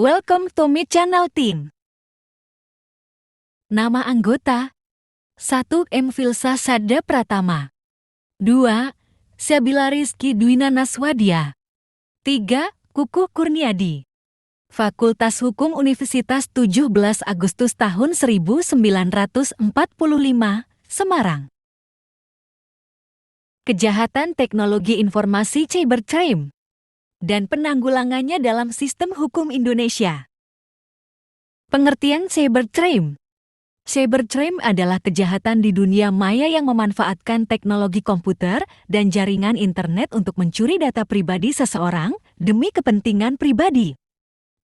Welcome to my channel team. Nama anggota 1. M. Filsa Sada Pratama 2. Syabila Rizky Dwina Naswadia 3. Kukuh Kurniadi Fakultas Hukum Universitas 17 Agustus tahun 1945, Semarang. Kejahatan Teknologi Informasi Cybercrime dan penanggulangannya dalam sistem hukum Indonesia. Pengertian cybercrime. Cybercrime adalah kejahatan di dunia maya yang memanfaatkan teknologi komputer dan jaringan internet untuk mencuri data pribadi seseorang demi kepentingan pribadi.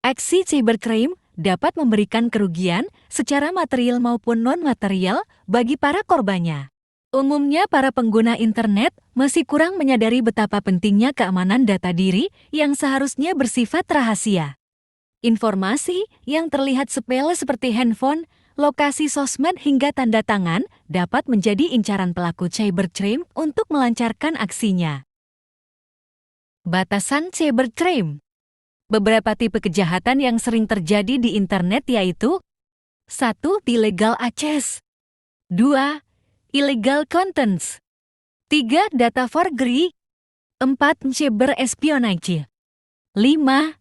Aksi cybercrime dapat memberikan kerugian secara material maupun non-material bagi para korbannya. Umumnya para pengguna internet masih kurang menyadari betapa pentingnya keamanan data diri yang seharusnya bersifat rahasia. Informasi yang terlihat sepele seperti handphone, lokasi sosmed hingga tanda tangan dapat menjadi incaran pelaku cybercrime untuk melancarkan aksinya. Batasan cybercrime. Beberapa tipe kejahatan yang sering terjadi di internet yaitu 1. Illegal access 2. Illegal contents 3. Data forgery 4. Cyber espionage 5.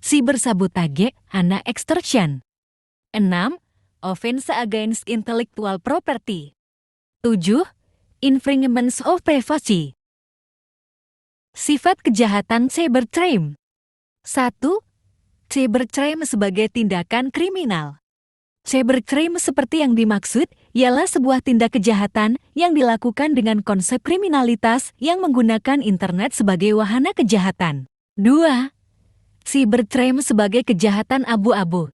Cybersabotage and extortion 6. Offense against intellectual property 7. Infringements of privacy. Sifat kejahatan cybercrime. 1. Cybercrime sebagai tindakan kriminal. Cybercrime seperti yang dimaksud ialah sebuah tindak kejahatan yang dilakukan dengan konsep kriminalitas yang menggunakan internet sebagai wahana kejahatan. 2. Cybercrime sebagai kejahatan abu-abu.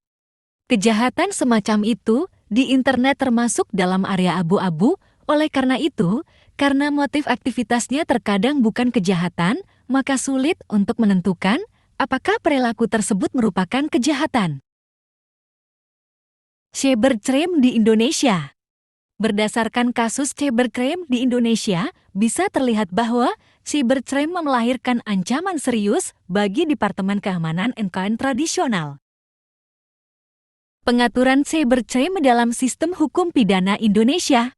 Kejahatan semacam itu di internet termasuk dalam area abu-abu, oleh karena itu, karena motif aktivitasnya terkadang bukan kejahatan, maka sulit untuk menentukan apakah perilaku tersebut merupakan kejahatan. Cybercrime di Indonesia. Berdasarkan kasus cybercrime di Indonesia, bisa terlihat bahwa cybercrime melahirkan ancaman serius bagi Departemen Keamanan NKN tradisional. Pengaturan cybercrime dalam sistem hukum pidana Indonesia.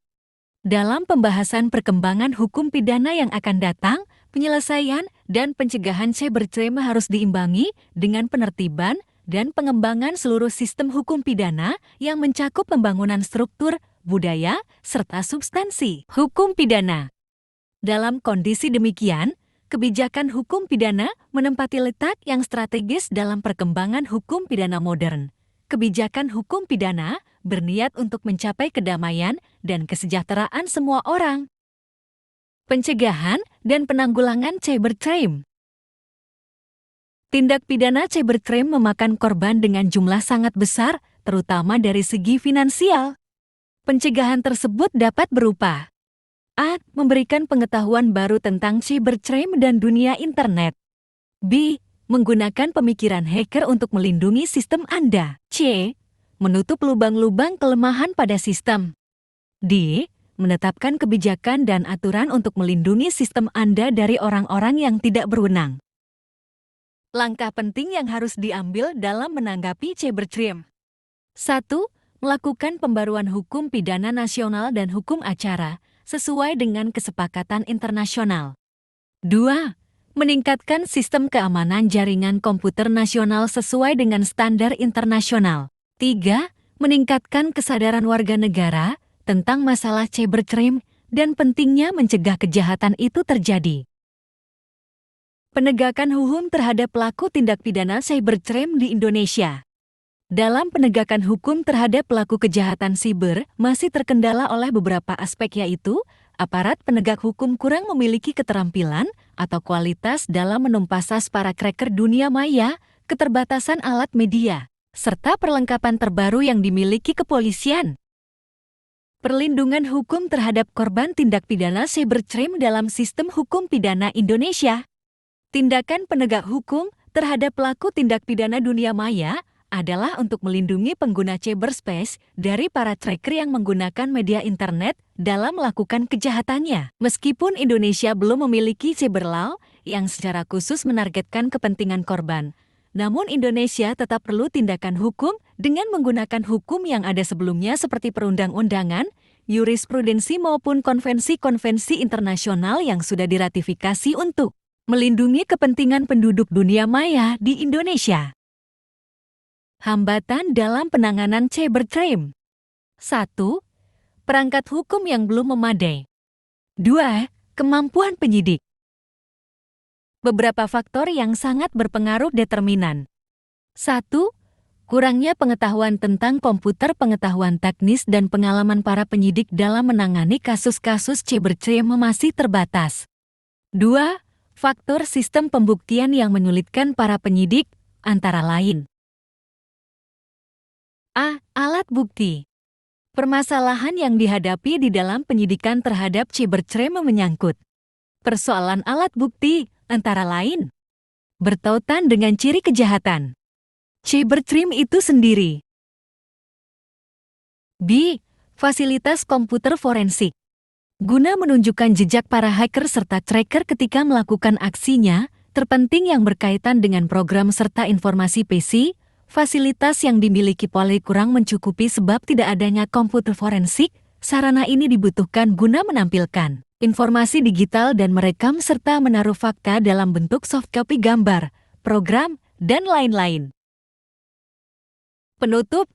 Dalam pembahasan perkembangan hukum pidana yang akan datang, penyelesaian dan pencegahan cybercrime harus diimbangi dengan penertiban dan pengembangan seluruh sistem hukum pidana yang mencakup pembangunan struktur, budaya, serta substansi hukum pidana. Dalam kondisi demikian, kebijakan hukum pidana menempati letak yang strategis dalam perkembangan hukum pidana modern. Kebijakan hukum pidana berniat untuk mencapai kedamaian dan kesejahteraan semua orang. Pencegahan dan penanggulangan cybercrime. Tindak pidana cybercrime memakan korban dengan jumlah sangat besar, terutama dari segi finansial. Pencegahan tersebut dapat berupa A. Memberikan pengetahuan baru tentang cybercrime dan dunia internet. B. Menggunakan pemikiran hacker untuk melindungi sistem Anda. C. Menutup lubang-lubang kelemahan pada sistem. D. Menetapkan kebijakan dan aturan untuk melindungi sistem Anda dari orang-orang yang tidak berwenang. Langkah penting yang harus diambil dalam menanggapi cybercrime. 1. Melakukan pembaruan hukum pidana nasional dan hukum acara sesuai dengan kesepakatan internasional. 2. Meningkatkan sistem keamanan jaringan komputer nasional sesuai dengan standar internasional. 3. Meningkatkan kesadaran warga negara tentang masalah cybercrime dan pentingnya mencegah kejahatan itu terjadi. Penegakan hukum terhadap pelaku tindak pidana cybercrime di Indonesia. Dalam penegakan hukum terhadap pelaku kejahatan siber masih terkendala oleh beberapa aspek yaitu aparat penegak hukum kurang memiliki keterampilan atau kualitas dalam menumpas para cracker dunia maya, keterbatasan alat media, serta perlengkapan terbaru yang dimiliki kepolisian. Perlindungan hukum terhadap korban tindak pidana cybercrime dalam sistem hukum pidana Indonesia. Tindakan penegak hukum terhadap pelaku tindak pidana dunia maya adalah untuk melindungi pengguna cyberspace dari para tracker yang menggunakan media internet dalam melakukan kejahatannya. Meskipun Indonesia belum memiliki cyber law yang secara khusus menargetkan kepentingan korban, Namun Indonesia tetap perlu tindakan hukum dengan menggunakan hukum yang ada sebelumnya seperti perundang-undangan, jurisprudensi maupun konvensi-konvensi internasional yang sudah diratifikasi untuk melindungi kepentingan penduduk dunia maya di Indonesia. Hambatan dalam penanganan cybercrime. 1. Perangkat hukum yang belum memadai. 2. Kemampuan penyidik. Beberapa faktor yang sangat berpengaruh determinan. 1. Kurangnya pengetahuan tentang komputer, pengetahuan teknis dan pengalaman para penyidik dalam menangani kasus-kasus cybercrime masih terbatas. 2. Faktor sistem pembuktian yang menyulitkan para penyidik, antara lain. A. Alat bukti. Permasalahan yang dihadapi di dalam penyidikan terhadap cybercrime menyangkut persoalan alat bukti, antara lain bertautan dengan ciri kejahatan cybercrime itu sendiri. B. Fasilitas komputer forensik. Guna menunjukkan jejak para hacker serta tracker ketika melakukan aksinya, terpenting yang berkaitan dengan program serta informasi PC, fasilitas yang dimiliki Polri kurang mencukupi sebab tidak adanya komputer forensik. Sarana ini dibutuhkan guna menampilkan informasi digital dan merekam serta menaruh fakta dalam bentuk soft copy gambar, program, dan lain-lain. Penutup,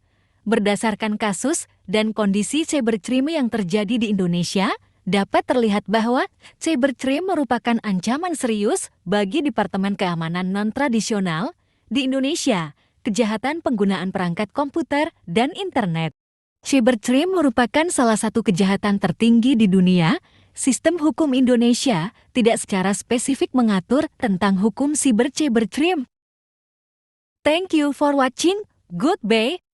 berdasarkan kasus dan kondisi cybercrime yang terjadi di Indonesia, dapat terlihat bahwa cybercrime merupakan ancaman serius bagi Departemen Keamanan Non-Tradisional di Indonesia, kejahatan penggunaan perangkat komputer dan internet. Cybercrime merupakan salah satu kejahatan tertinggi di dunia. Sistem hukum Indonesia tidak secara spesifik mengatur tentang hukum cybercrime. Thank you for watching. Goodbye.